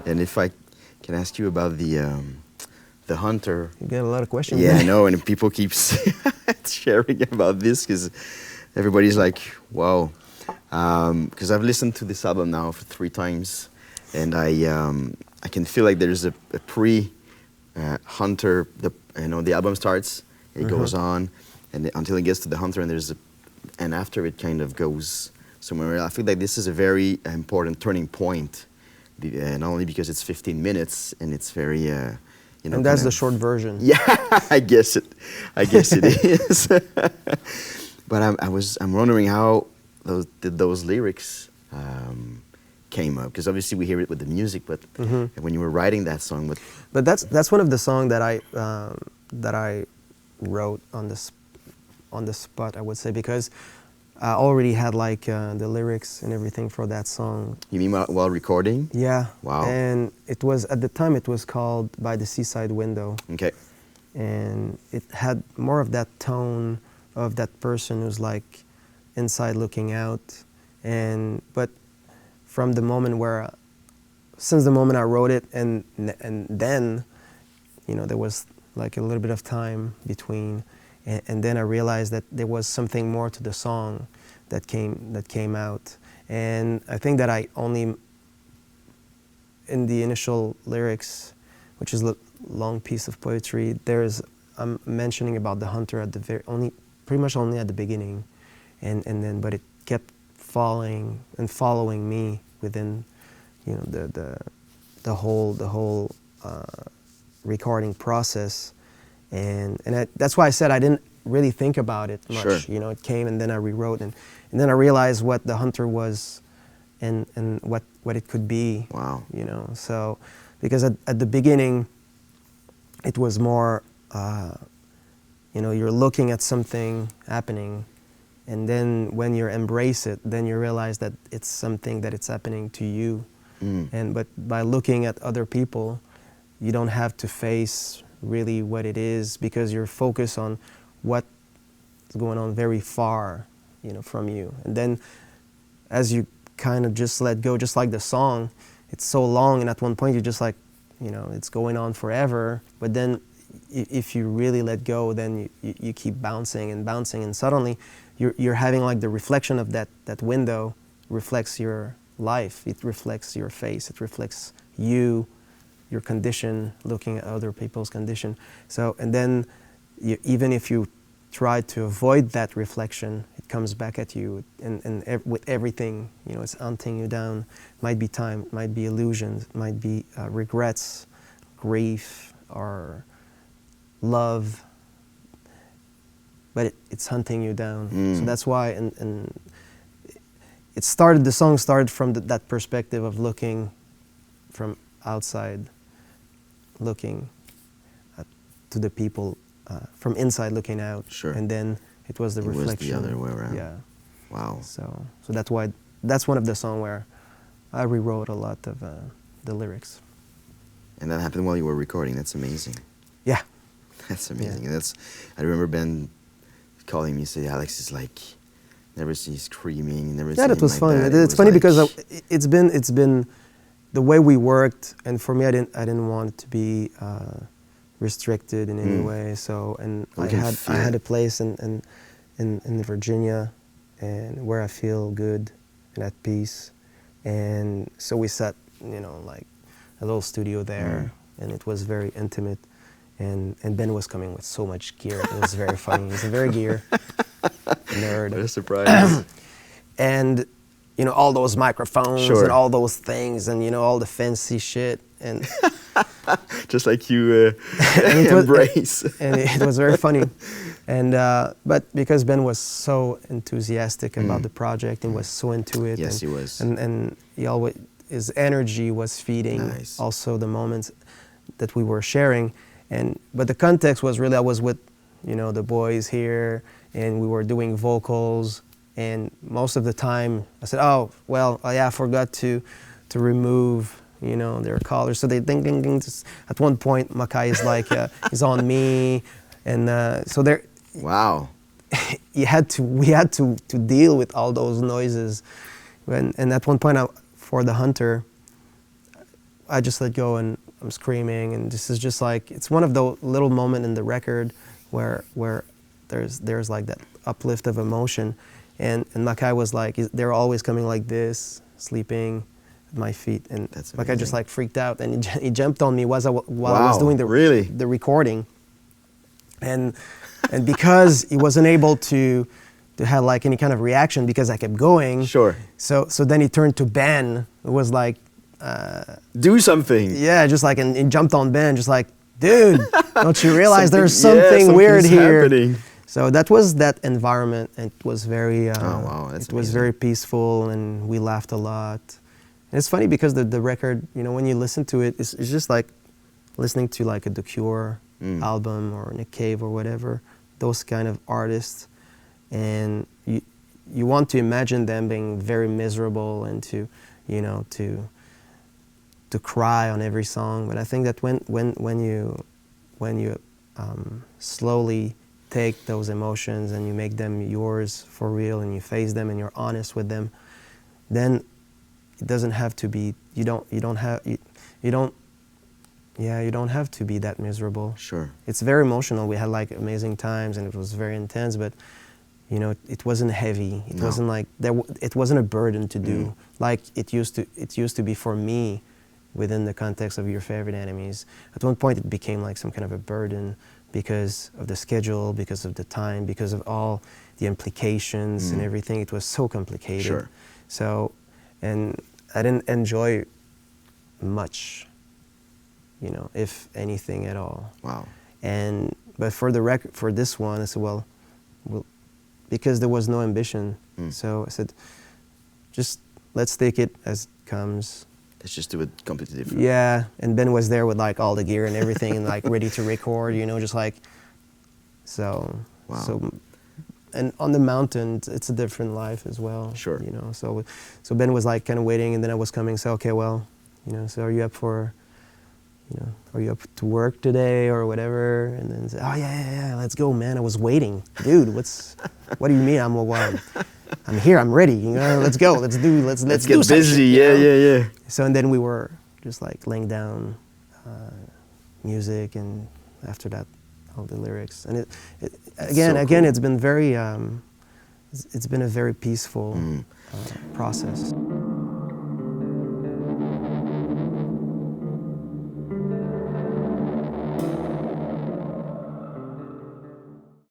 And if I can ask you about the hunter. You get a lot of questions. Yeah, I know, and people keep sharing about this because everybody's like, wow. Because I've listened to this album now for 3 times, and I can feel like there's a pre-hunter. The album starts, it goes on, and until it gets to the hunter, and after it kind of goes somewhere. I feel like this is a very important turning point, not only because it's 15 minutes and it's very. And that's the short version. Yeah, I guess it is. But I'm wondering how those lyrics came up, because obviously we hear it with the music, but when you were writing that song, but that's one of the songs that I wrote on the spot, I would say, because I already had like the lyrics and everything for that song. You mean while recording? Yeah. Wow. And it was, at the time, it was called By the Seaside Window. Okay. And it had more of that tone of that person who's like inside looking out. But from the moment since the moment I wrote it, and then, there was like a little bit of time between. And then I realized that there was something more to the song that came out. And I think that I only, in the initial lyrics, which is a long piece of poetry, I'm mentioning about the hunter at pretty much only at the beginning, but it kept following me within, the whole recording process. And that's why I said I didn't really think about it much. Sure. It came, and then I rewrote, and then I realized what the hunter was, and what it could be. Wow. So because at the beginning, it was more, you're looking at something happening, and then when you embrace it, then you realize that it's something that it's happening to you. But by looking at other people, you don't have to face really what it is, because you're focused on what's going on very far, from you. And then as you kind of just let go, just like the song, it's so long, and at one point you're just like, it's going on forever. But then if you really let go, then you keep bouncing and bouncing, and suddenly you're having like the reflection of that window reflects your life. It reflects your face. It reflects you, your condition, looking at other people's condition. So, and then even if you try to avoid that reflection, it comes back at you, and with everything, it's hunting you down. Might be time, might be illusions, might be regrets, grief, or love, but it's hunting you down. So that's why, and the song started from that perspective of looking from outside, looking to the people, from inside looking out. Sure. And then it was the reflection. It was the other way around. Yeah. Wow. So that's why, that's one of the songs where I rewrote a lot of the lyrics. And that happened while you were recording. That's amazing. Yeah. That's amazing. Yeah. I remember Ben calling me, say, Alex is like, never see screaming, never see Yeah, that was like fun. that. It's funny because it's been the way we worked, and for me, I didn't want it to be restricted in any way. So, and I had a place in Virginia, and where I feel good and at peace, and so we set like a little studio there, and it was very intimate, and Ben was coming with so much gear. It was very funny. He's a very gear nerd. What a surprise. And all those microphones, Sure. and all those things, and all the fancy shit, and Just like you and embrace. And it was very funny. And but because Ben was so enthusiastic about the project and was so into it, Yes, and, he was. and he always, his energy was feeding Nice. also the moments that we were sharing. But the context was really, I was with the boys here, and we were doing vocals, and most of the time I said, I forgot to remove their collars. So they ding ding ding. At one point, Makai is like, he's on me, and so there. Wow. We had to deal with all those noises, and at one point, for the hunter, I just let go and I'm screaming, and this is just like, it's one of the little moments in the record where there's like that uplift of emotion, and Makai was like, they're always coming like this, sleeping at my feet, and Makai just like freaked out, and he jumped on me while I was doing the recording, and because he wasn't able to have like any kind of reaction because I kept going. Sure. So then he turned to Ben. It was like, do something. Yeah, just like, and he jumped on Ben, just like, dude, don't you realize there's something weird here? Happening. So that was that environment, and it was very, that's it was very peaceful, and we laughed a lot. And it's funny because the record, you know, when you listen to it, it's just like listening to like a The Cure album or Nick Cave or whatever, those kind of artists, and you want to imagine them being very miserable and to, you know, to cry on every song. But I think that when you slowly take those emotions and you make them yours for real, and you face them and you're honest with them, then it doesn't have to be, you don't have to be that miserable. Sure. It's very emotional. We had like amazing times, and it was very intense, but you know, it wasn't heavy. It wasn't like it wasn't a burden to do like it used to be for me within the context of Your Favorite Enemies. At one point it became like some kind of a burden because of the schedule, because of the time, because of all the implications and everything. It was so complicated. Sure. So, and I didn't enjoy much, you know, if anything at all. Wow. But for the record, for this one, I said, well, because there was no ambition. So I said, just let's take it as it comes. Let's just do it completely different. Yeah, and Ben was there with like all the gear and everything, and like ready to record, you know, just like, so. Wow. So, and on the mountain, it's a different life as well. Sure. You know, so Ben was like kind of waiting, and then I was coming, so okay, well, you know, so are you up for, you know, are you up to work today or whatever? And then say, oh yeah, let's go, man. I was waiting, dude. What do you mean? I'm here. I'm ready. You know, let's go. Let's get busy. Yeah. So and then we were just like laying down music, and after that, all the lyrics. And again, it's been very, it's been a very peaceful process.